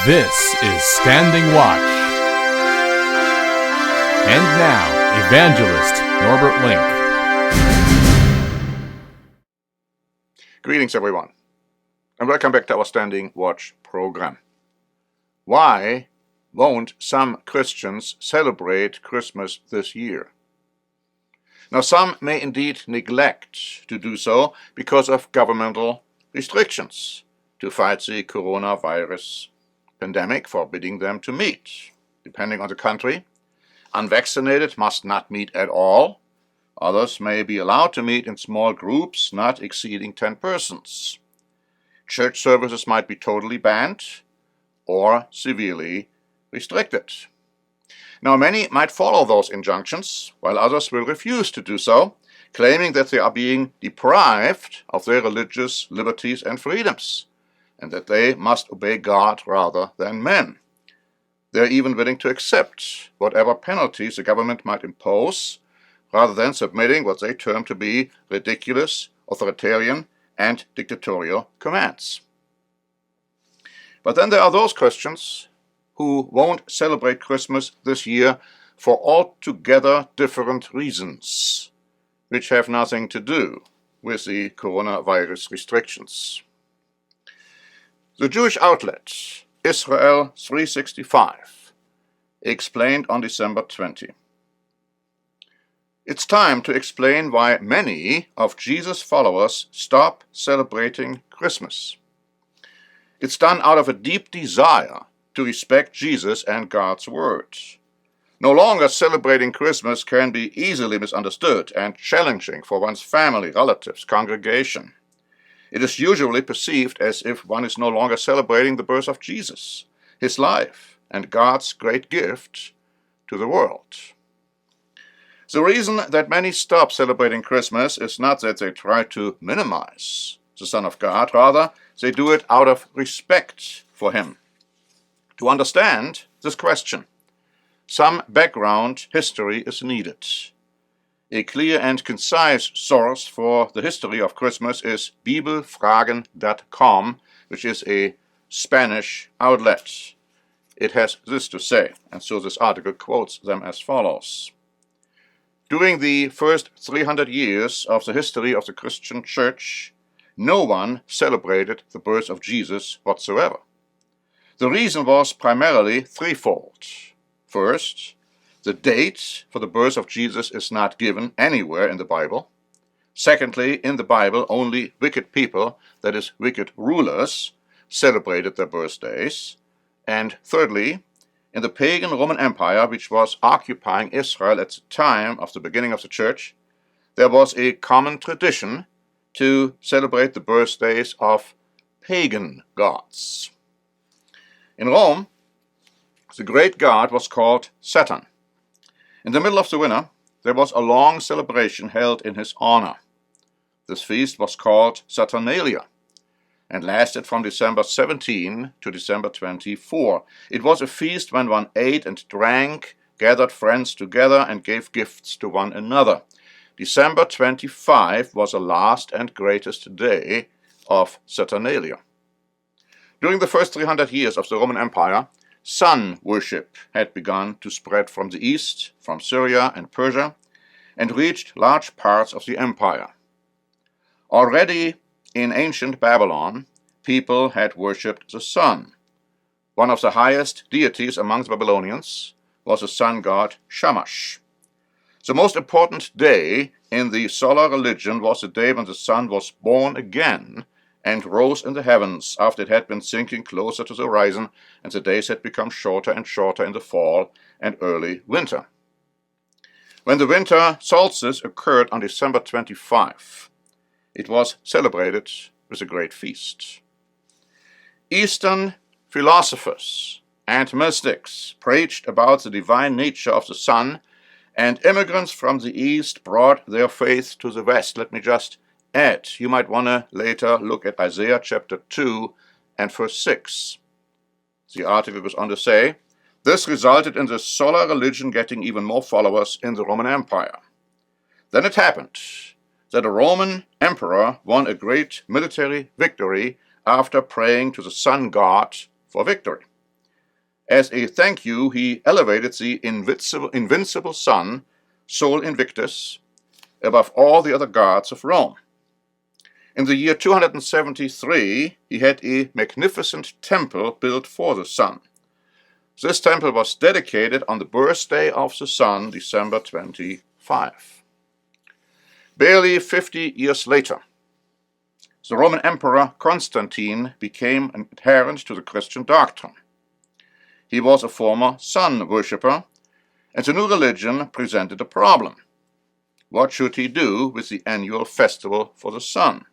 This is Standing Watch. And now, Evangelist Norbert Link. Greetings, everyone, and welcome back to our Standing Watch program. Why won't some Christians celebrate Christmas this year? Now, some may indeed neglect to do so because of governmental restrictions to fight the coronavirus pandemic, forbidding them to meet. Depending on the country, unvaccinated must not meet at all. Others may be allowed to meet in small groups not exceeding 10 persons. Church services might be totally banned or severely restricted. Now, many might follow those injunctions, while others will refuse to do so, claiming that they are being deprived of their religious liberties and freedoms, and that they must obey God rather than men. They are even willing to accept whatever penalties the government might impose, rather than submitting what they term to be ridiculous, authoritarian, and dictatorial commands. But then there are those Christians who won't celebrate Christmas this year for altogether different reasons, which have nothing to do with the coronavirus restrictions. The Jewish outlet, Israel 365, explained on December 20. It's time to explain why many of Jesus' followers stop celebrating Christmas. It's done out of a deep desire to respect Jesus and God's Word. No longer celebrating Christmas can be easily misunderstood and challenging for one's family, relatives, congregation. It is usually perceived as if one is no longer celebrating the birth of Jesus, his life, and God's great gift to the world. The reason that many stop celebrating Christmas is not that they try to minimize the Son of God, rather, they do it out of respect for him. To understand this question, some background history is needed. A clear and concise source for the history of Christmas is bibelfragen.com, which is a Spanish outlet. It has this to say, and so this article quotes them as follows. During the first 300 years of the history of the Christian Church, no one celebrated the birth of Jesus whatsoever. The reason was primarily threefold. First, the date for the birth of Jesus is not given anywhere in the Bible. Secondly, in the Bible, only wicked people, that is, wicked rulers, celebrated their birthdays. And thirdly, in the pagan Roman Empire, which was occupying Israel at the time of the beginning of the church, there was a common tradition to celebrate the birthdays of pagan gods. In Rome, the great god was called Saturn. In the middle of the winter, there was a long celebration held in his honor. This feast was called Saturnalia and lasted from December 17 to December 24. It was a feast when one ate and drank, gathered friends together, and gave gifts to one another. December 25 was the last and greatest day of Saturnalia. During the first 300 years of the Roman Empire, sun worship had begun to spread from the east, from Syria and Persia, and reached large parts of the empire. Already in ancient Babylon, people had worshipped the sun. One of the highest deities among the Babylonians was the sun god Shamash. The most important day in the solar religion was the day when the sun was born again and rose in the heavens after it had been sinking closer to the horizon, and the days had become shorter and shorter in the fall and early winter. When the winter solstice occurred on December 25, it was celebrated with a great feast. Eastern philosophers and mystics preached about the divine nature of the sun, and immigrants from the east brought their faith to the west. Let me just add, you might want to later look at Isaiah chapter 2 and verse 6. The article goes on to say, this resulted in the solar religion getting even more followers in the Roman Empire. Then it happened that a Roman emperor won a great military victory after praying to the sun god for victory. As a thank you, he elevated the invincible sun, Sol Invictus, above all the other gods of Rome. In the year 273, he had a magnificent temple built for the sun. This temple was dedicated on the birthday of the sun, December 25. Barely 50 years later, the Roman Emperor Constantine became an adherent to the Christian doctrine. He was a former sun worshipper, and the new religion presented a problem. What should he do with the annual festival for the sun?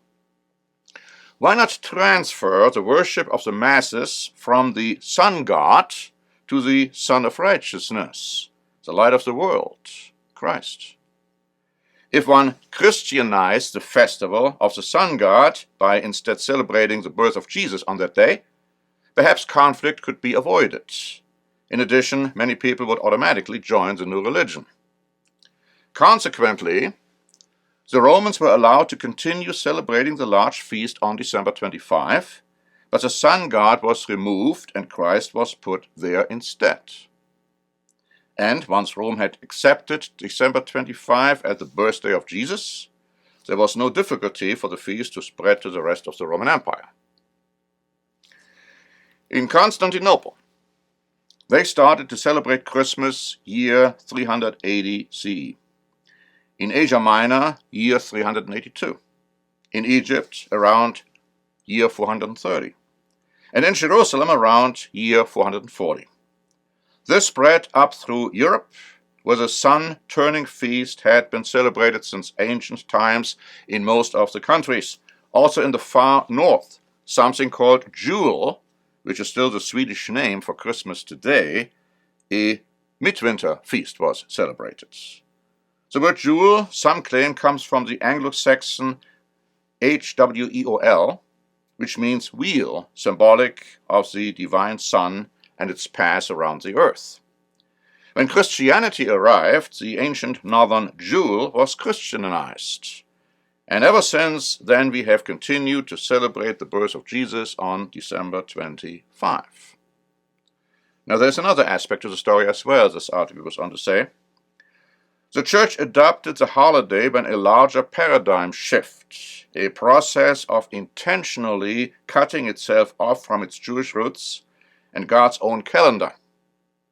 Why not transfer the worship of the masses from the sun god to the Son of Righteousness, the light of the world, Christ? If one Christianized the festival of the sun god by instead celebrating the birth of Jesus on that day, perhaps conflict could be avoided. In addition, many people would automatically join the new religion. Consequently, the Romans were allowed to continue celebrating the large feast on December 25, but the sun god was removed and Christ was put there instead. And once Rome had accepted December 25 as the birthday of Jesus, there was no difficulty for the feast to spread to the rest of the Roman Empire. In Constantinople, they started to celebrate Christmas year 380 CE. In Asia Minor, year 382. In Egypt, around year 430. And in Jerusalem, around year 440. This spread up through Europe, where the sun-turning feast had been celebrated since ancient times in most of the countries. Also in the far north, something called Jule, which is still the Swedish name for Christmas today, a midwinter feast was celebrated. The word Jule, some claim, comes from the Anglo-Saxon Hweol, which means wheel, symbolic of the divine sun and its path around the earth. When Christianity arrived, the ancient northern Jule was Christianized, and ever since then we have continued to celebrate the birth of Jesus on December 25. Now there's another aspect to the story as well, this article goes on to say. The Church adopted the holiday when a larger paradigm shift, a process of intentionally cutting itself off from its Jewish roots and God's own calendar,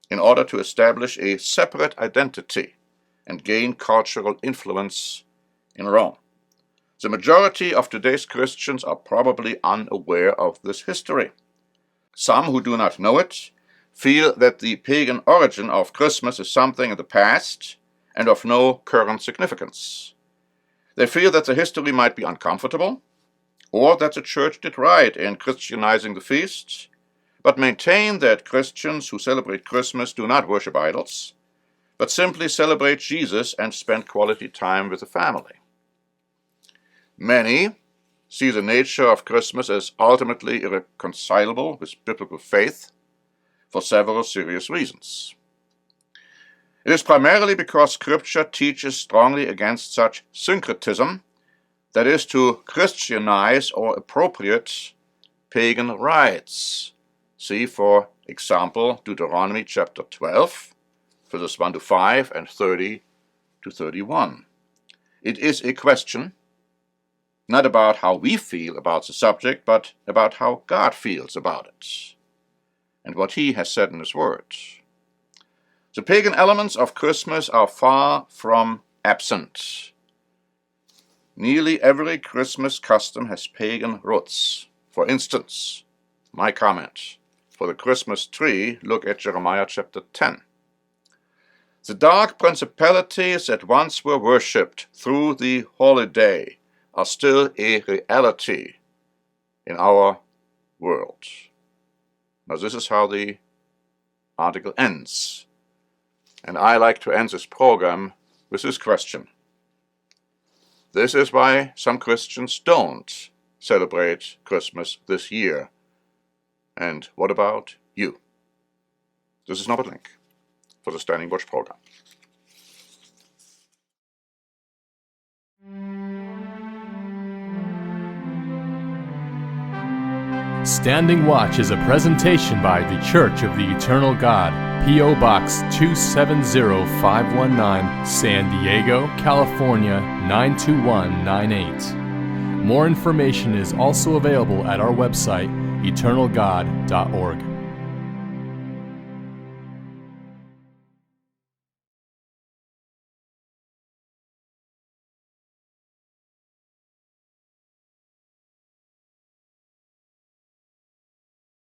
in order to establish a separate identity and gain cultural influence in Rome. The majority of today's Christians are probably unaware of this history. Some who do not know it feel that the pagan origin of Christmas is something in the past and of no current significance. They feel that the history might be uncomfortable, or that the Church did right in Christianizing the feast, but maintain that Christians who celebrate Christmas do not worship idols, but simply celebrate Jesus and spend quality time with the family. Many see the nature of Christmas as ultimately irreconcilable with biblical faith for several serious reasons. It is primarily because Scripture teaches strongly against such syncretism, that is, to Christianize or appropriate pagan rites. See, for example, Deuteronomy chapter 12, verses 1 to 5 and 30 to 31. It is a question not about how we feel about the subject, but about how God feels about it, and what He has said in His Word. The pagan elements of Christmas are far from absent. Nearly every Christmas custom has pagan roots. For instance, my comment, for the Christmas tree, look at Jeremiah chapter 10. The dark principalities that once were worshipped through the holiday are still a reality in our world. Now this is how the article ends. And I like to end this program with this question. This is why some Christians don't celebrate Christmas this year. And what about you? This is Norbert Link for the Standing Watch program. Standing Watch is a presentation by The Church of the Eternal God, P.O. Box 270519, San Diego, California 92198. More information is also available at our website, eternalgod.org.